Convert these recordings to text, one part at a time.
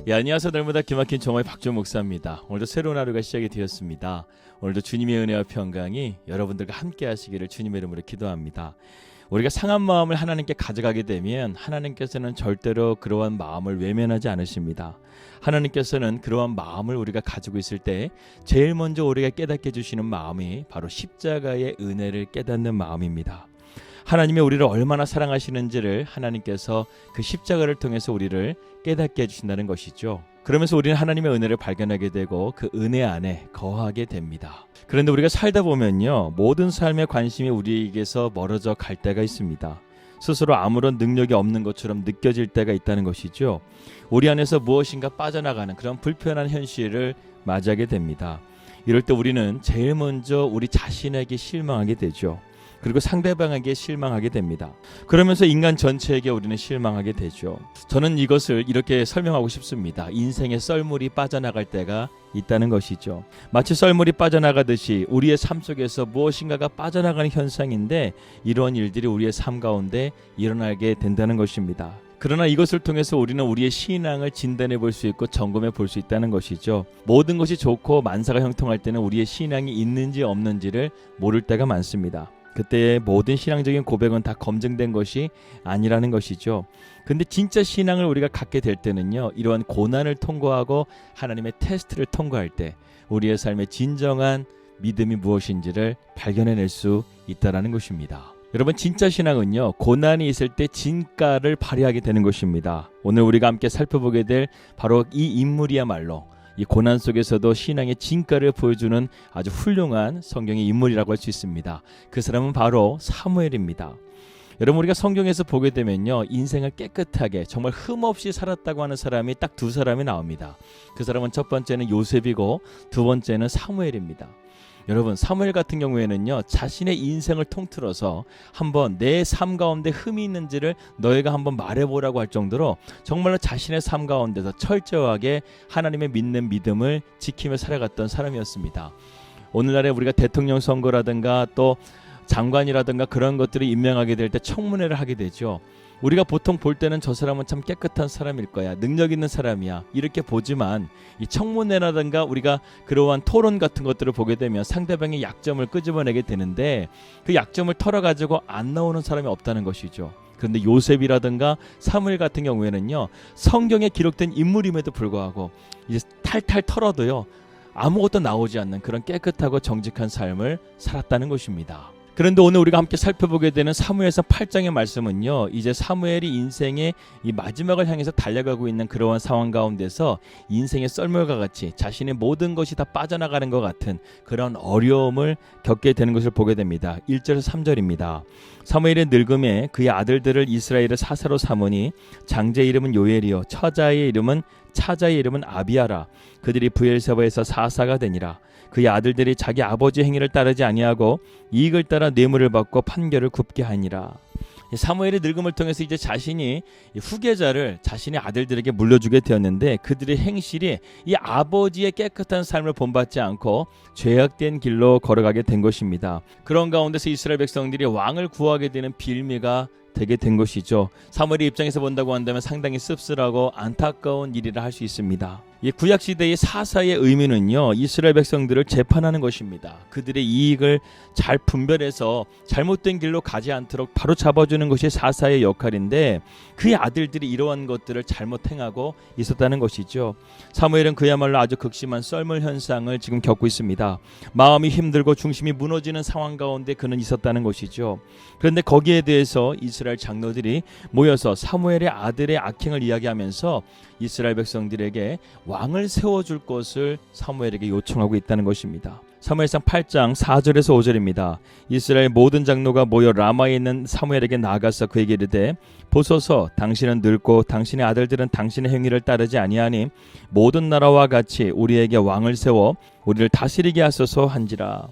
안녕하세요. 날마다 기막힌 정화의 박준 목사입니다. 오늘도 새로운 하루가 시작이 되었습니다. 오늘도 주님의 은혜와 평강이 여러분들과 함께 하시기를 주님의 이름으로 기도합니다. 우리가 상한 마음을 하나님께 가져가게 되면 하나님께서는 절대로 그러한 마음을 외면하지 않으십니다. 하나님께서는 그러한 마음을 우리가 가지고 있을 때 제일 먼저 우리가 깨닫게 해주시는 마음이 바로 십자가의 은혜를 깨닫는 마음입니다. 하나님이 우리를 얼마나 사랑하시는지를 하나님께서 그 십자가를 통해서 우리를 깨닫게 해주신다는 것이죠. 그러면서 우리는 하나님의 은혜를 발견하게 되고 그 은혜 안에 거하게 됩니다. 그런데 우리가 살다 보면요, 모든 삶의 관심이 우리에게서 멀어져 갈 때가 있습니다. 스스로 아무런 능력이 없는 것처럼 느껴질 때가 있다는 것이죠. 우리 안에서 무엇인가 빠져나가는 그런 불편한 현실을 맞이하게 됩니다. 이럴 때 우리는 제일 먼저 우리 자신에게 실망하게 되죠. 그리고 상대방에게 실망하게 됩니다. 그러면서 인간 전체에게 우리는 실망하게 되죠. 저는 이것을 이렇게 설명하고 싶습니다. 인생의 썰물이 빠져나갈 때가 있다는 것이죠. 마치 썰물이 빠져나가듯이 우리의 삶 속에서 무엇인가가 빠져나가는 현상인데 이러한 일들이 우리의 삶 가운데 일어나게 된다는 것입니다. 그러나 이것을 통해서 우리는 우리의 신앙을 진단해 볼 수 있고 점검해 볼 수 있다는 것이죠. 모든 것이 좋고 만사가 형통할 때는 우리의 신앙이 있는지 없는지를 모를 때가 많습니다. 그때의 모든 신앙적인 고백은 다 검증된 것이 아니라는 것이죠. 근데 진짜 신앙을 우리가 갖게 될 때는요, 이러한 고난을 통과하고 하나님의 테스트를 통과할 때 우리의 삶의 진정한 믿음이 무엇인지를 발견해낼 수 있다는 것입니다. 여러분, 진짜 신앙은요, 고난이 있을 때 진가를 발휘하게 되는 것입니다. 오늘 우리가 함께 살펴보게 될 바로 이 인물이야말로 이 고난 속에서도 신앙의 진가를 보여주는 아주 훌륭한 성경의 인물이라고 할 수 있습니다. 그 사람은 바로 사무엘입니다. 여러분, 우리가 성경에서 보게 되면요, 인생을 깨끗하게 정말 흠없이 살았다고 하는 사람이 딱 두 사람이 나옵니다. 그 사람은 첫 번째는 요셉이고 두 번째는 사무엘입니다. 여러분, 사무엘 같은 경우에는요, 자신의 인생을 통틀어서 한번 내 삶 가운데 흠이 있는지를 너희가 한번 말해보라고 할 정도로 정말로 자신의 삶 가운데서 철저하게 하나님의 믿는 믿음을 지키며 살아갔던 사람이었습니다. 오늘날에 우리가 대통령 선거라든가 또 장관이라든가 그런 것들을 임명하게 될 때 청문회를 하게 되죠. 우리가 보통 볼 때는 저 사람은 참 깨끗한 사람일 거야, 능력 있는 사람이야, 이렇게 보지만 이 청문회라든가 우리가 그러한 토론 같은 것들을 보게 되면 상대방의 약점을 끄집어내게 되는데 그 약점을 털어가지고 안 나오는 사람이 없다는 것이죠. 그런데 요셉이라든가 사무엘 같은 경우에는요, 성경에 기록된 인물임에도 불구하고 이제 탈탈 털어도요, 아무것도 나오지 않는 그런 깨끗하고 정직한 삶을 살았다는 것입니다. 그런데 오늘 우리가 함께 살펴보게 되는 사무엘상 8장의 말씀은요, 이제 사무엘이 인생의 이 마지막을 향해서 달려가고 있는 그러한 상황 가운데서 인생의 썰물과 같이 자신의 모든 것이 다 빠져나가는 것 같은 그런 어려움을 겪게 되는 것을 보게 됩니다. 1절에서 3절입니다. 사무엘의 늙음에 그의 아들들을 이스라엘의 사사로 삼으니 장자의 이름은 요엘이요 처자의 이름은 차자의 이름은 아비아라. 그들이 브엘세바에서 사사가 되니라. 그의 아들들이 자기 아버지 행위를 따르지 아니하고 이익을 따라 뇌물을 받고 판결을 굽게 하니라. 사무엘의 늙음을 통해서 이제 자신이 후계자를 자신의 아들들에게 물려주게 되었는데 그들의 행실이 이 아버지의 깨끗한 삶을 본받지 않고 죄악된 길로 걸어가게 된 것입니다. 그런 가운데서 이스라엘 백성들이 왕을 구하게 되는 빌미가 되게 된 것이죠. 사무엘의 입장에서 본다고 한다면 상당히 씁쓸하고 안타까운 일이라 할 수 있습니다. 이 구약시대의 사사의 의미는요, 이스라엘 백성들을 재판하는 것입니다. 그들의 이익을 잘 분별해서 잘못된 길로 가지 않도록 바로 잡아주는 것이 사사의 역할인데 그의 아들들이 이러한 것들을 잘못 행하고 있었다는 것이죠. 사무엘은 그야말로 아주 극심한 썰물 현상을 지금 겪고 있습니다. 마음이 힘들고 중심이 무너지는 상황 가운데 그는 있었다는 것이죠. 그런데 거기에 대해서 이스라엘 장로들이 모여서 사무엘의 아들의 악행을 이야기하면서 이스라엘 백성들에게 왕을 세워줄 것을 사무엘에게 요청하고 있다는 것입니다. 사무엘상 8장 4절에서 5절입니다. 이스라엘 모든 장로가 모여 라마에 있는 사무엘에게 나아가서 그에게 이르되 보소서, 당신은 늙고 당신의 아들들은 당신의 행위를 따르지 아니하니 모든 나라와 같이 우리에게 왕을 세워 우리를 다스리게 하소서 한지라.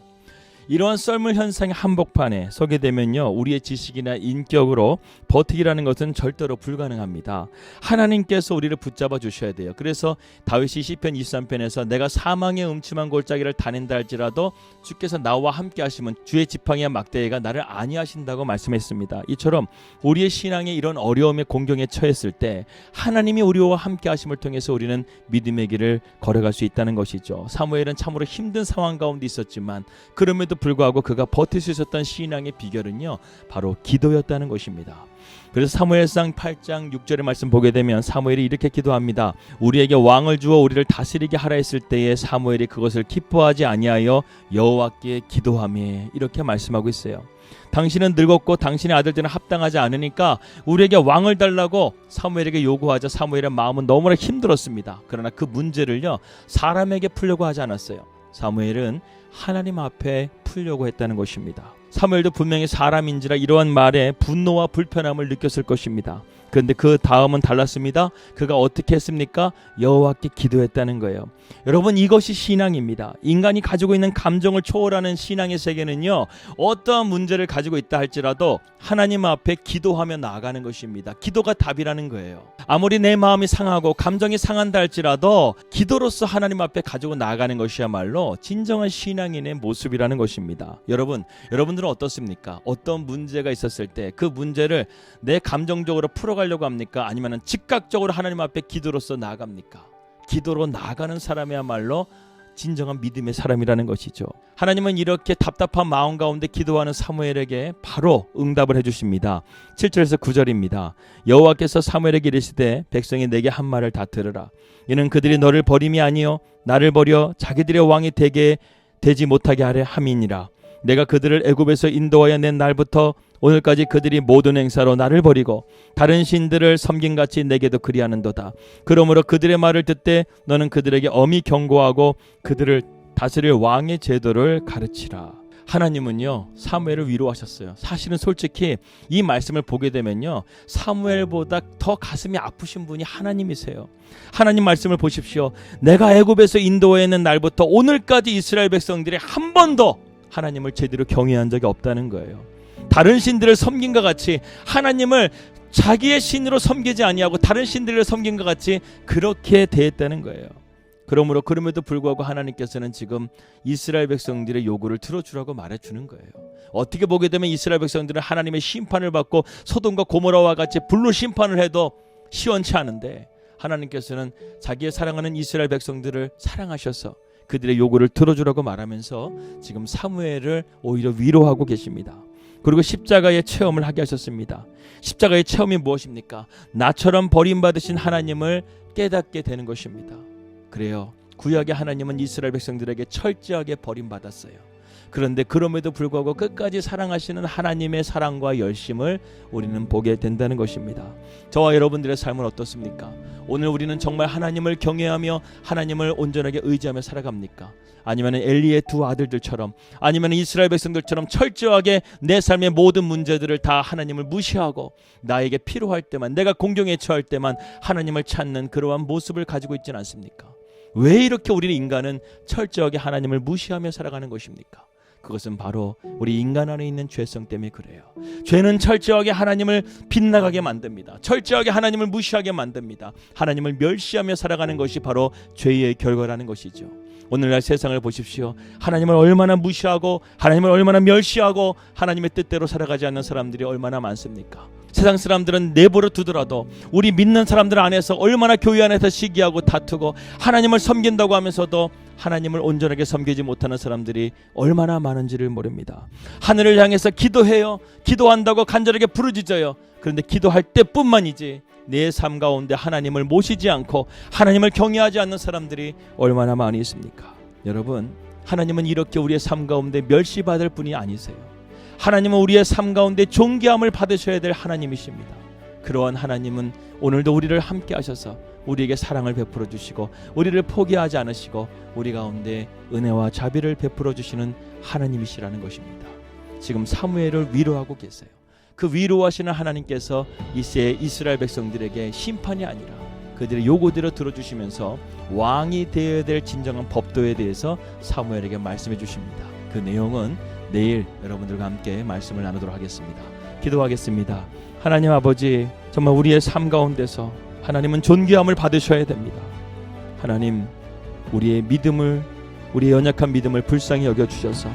이러한 썰물 현상의 한복판에 서게 되면요, 우리의 지식이나 인격으로 버티기라는 것은 절대로 불가능합니다. 하나님께서 우리를 붙잡아 주셔야 돼요. 그래서 다윗이 시편 23편에서 내가 사망의 음침한 골짜기를 다닌다 할지라도 주께서 나와 함께 하시면 주의 지팡이와 막대기가 나를 안위하신다고 말씀했습니다. 이처럼 우리의 신앙에 이런 어려움의 공경에 처했을 때 하나님이 우리와 함께 하심을 통해서 우리는 믿음의 길을 걸어갈 수 있다는 것이죠. 사무엘은 참으로 힘든 상황 가운데 있었지만 그럼에도 불구하고 그가 버틸 수 있었던 신앙의 비결은요, 바로 기도였다는 것입니다. 그래서 사무엘상 8장 6절의 말씀 보게 되면 사무엘이 이렇게 기도합니다. 우리에게 왕을 주어 우리를 다스리게 하라 했을 때에 사무엘이 그것을 기뻐하지 아니하여 여호와께 기도하며, 이렇게 말씀하고 있어요. 당신은 늙었고 당신의 아들들은 합당하지 않으니까 우리에게 왕을 달라고 사무엘에게 요구하자 사무엘의 마음은 너무나 힘들었습니다. 그러나 그 문제를요, 사람에게 풀려고 하지 않았어요. 사무엘은 하나님 앞에 풀려고 했다는 것입니다. 사무엘도 분명히 사람인지라 이러한 말에 분노와 불편함을 느꼈을 것입니다. 그런데 그 다음은 달랐습니다. 그가 어떻게 했습니까? 여호와께 기도했다는 거예요. 여러분, 이것이 신앙입니다. 인간이 가지고 있는 감정을 초월하는 신앙의 세계는요, 어떠한 문제를 가지고 있다 할지라도 하나님 앞에 기도하며 나아가는 것입니다. 기도가 답이라는 거예요. 아무리 내 마음이 상하고 감정이 상한다 할지라도 기도로서 하나님 앞에 가지고 나아가는 것이야말로 진정한 신앙인의 모습이라는 것입니다. 여러분들은 어떻습니까? 어떤 문제가 있었을 때 그 문제를 내 감정적으로 풀어가려고 합니까? 아니면 즉각적으로 하나님 앞에 기도로서 나아갑니까? 기도로 나아가는 사람이야말로 진정한 믿음의 사람이라는 것이죠. 하나님은 이렇게 답답한 마음 가운데 기도하는 사무엘에게 바로 응답을 해주십니다. 7절에서 9절입니다. 여호와께서 사무엘에게 이르시되 백성이 내게 한 말을 다 들으라. 이는 그들이 너를 버림이 아니요 나를 버려 자기들의 왕이 되지 못하게 하려 함이니라. 내가 그들을 애굽에서 인도하여 낸 날부터 오늘까지 그들이 모든 행사로 나를 버리고 다른 신들을 섬김같이 내게도 그리하는도다. 그러므로 그들의 말을 듣되 너는 그들에게 엄히 경고하고 그들을 다스릴 왕의 제도를 가르치라. 하나님은요, 사무엘을 위로하셨어요. 사실은 솔직히 이 말씀을 보게 되면요, 사무엘보다 더 가슴이 아프신 분이 하나님이세요. 하나님 말씀을 보십시오. 내가 애굽에서 인도해 낸 날부터 오늘까지 이스라엘 백성들이 한 번도 하나님을 제대로 경외한 적이 없다는 거예요. 다른 신들을 섬긴과 같이 하나님을 자기의 신으로 섬기지 아니하고 다른 신들을 섬긴과 같이 그렇게 대했다는 거예요. 그럼에도 불구하고 하나님께서는 지금 이스라엘 백성들의 요구를 들어주라고 말해주는 거예요. 어떻게 보게 되면 이스라엘 백성들은 하나님의 심판을 받고 소돔과 고모라와 같이 불로 심판을 해도 시원치 않은데 하나님께서는 자기의 사랑하는 이스라엘 백성들을 사랑하셔서 그들의 요구를 들어주라고 말하면서 지금 사무엘을 오히려 위로하고 계십니다. 그리고 십자가의 체험을 하게 하셨습니다. 십자가의 체험이 무엇입니까? 나처럼 버림받으신 하나님을 깨닫게 되는 것입니다. 그래요. 구약의 하나님은 이스라엘 백성들에게 철저하게 버림받았어요. 그런데 그럼에도 불구하고 끝까지 사랑하시는 하나님의 사랑과 열심을 우리는 보게 된다는 것입니다. 저와 여러분들의 삶은 어떻습니까? 오늘 우리는 정말 하나님을 경외하며 하나님을 온전하게 의지하며 살아갑니까? 아니면 엘리의 두 아들들처럼, 아니면 이스라엘 백성들처럼 철저하게 내 삶의 모든 문제들을 다 하나님을 무시하고 나에게 필요할 때만, 내가 공경에 처할 때만 하나님을 찾는 그러한 모습을 가지고 있지는 않습니까? 왜 이렇게 우리는 인간은 철저하게 하나님을 무시하며 살아가는 것입니까? 그것은 바로 우리 인간 안에 있는 죄성 때문에 그래요. 죄는 철저하게 하나님을 빗나가게 만듭니다. 철저하게 하나님을 무시하게 만듭니다. 하나님을 멸시하며 살아가는 것이 바로 죄의 결과라는 것이죠. 오늘날 세상을 보십시오. 하나님을 얼마나 무시하고 하나님을 얼마나 멸시하고 하나님의 뜻대로 살아가지 않는 사람들이 얼마나 많습니까? 세상 사람들은 내버려 두더라도 우리 믿는 사람들 안에서 얼마나 교회 안에서 시기하고 다투고 하나님을 섬긴다고 하면서도 하나님을 온전하게 섬기지 못하는 사람들이 얼마나 많은지를 모릅니다. 하늘을 향해서 기도해요. 기도한다고 간절하게 부르짖어요. 그런데 기도할 때뿐만이지 내 삶 가운데 하나님을 모시지 않고 하나님을 경외하지 않는 사람들이 얼마나 많이 있습니까? 여러분, 하나님은 이렇게 우리의 삶 가운데 멸시받을 분이 아니세요. 하나님은 우리의 삶 가운데 존귀함을 받으셔야 될 하나님이십니다. 그러한 하나님은 오늘도 우리를 함께 하셔서 우리에게 사랑을 베풀어 주시고 우리를 포기하지 않으시고 우리 가운데 은혜와 자비를 베풀어 주시는 하나님이시라는 것입니다. 지금 사무엘을 위로하고 계세요. 그 위로하시는 하나님께서 이제 이스라엘 백성들에게 심판이 아니라 그들의 요구대로 들어주시면서 왕이 되어야 될 진정한 법도에 대해서 사무엘에게 말씀해 주십니다. 그 내용은 내일 여러분들과 함께 말씀을 나누도록 하겠습니다. 기도하겠습니다. 하나님 아버지, 정말 우리의 삶 가운데서 하나님은 존귀함을 받으셔야 됩니다. 하나님, 우리의 믿음을, 우리의 연약한 믿음을 불쌍히 여겨주셔서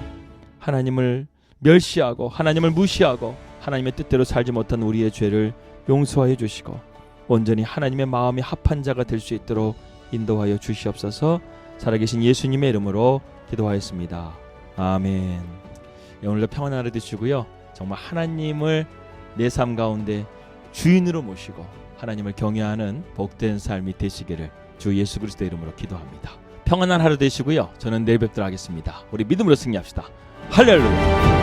하나님을 멸시하고 하나님을 무시하고 하나님의 뜻대로 살지 못한 우리의 죄를 용서하여 주시고 온전히 하나님의 마음이 합한 자가 될 수 있도록 인도하여 주시옵소서. 살아계신 예수님의 이름으로 기도하였습니다. 아멘. 오늘도 평안한 하루 되시고요. 정말 하나님을 내 삶 가운데 주인으로 모시고 하나님을 경외하는 복된 삶이 되시기를 주 예수 그리스도의 이름으로 기도합니다. 평안한 하루 되시고요. 저는 내일 뵙도록 하겠습니다. 우리 믿음으로 승리합시다. 할렐루야.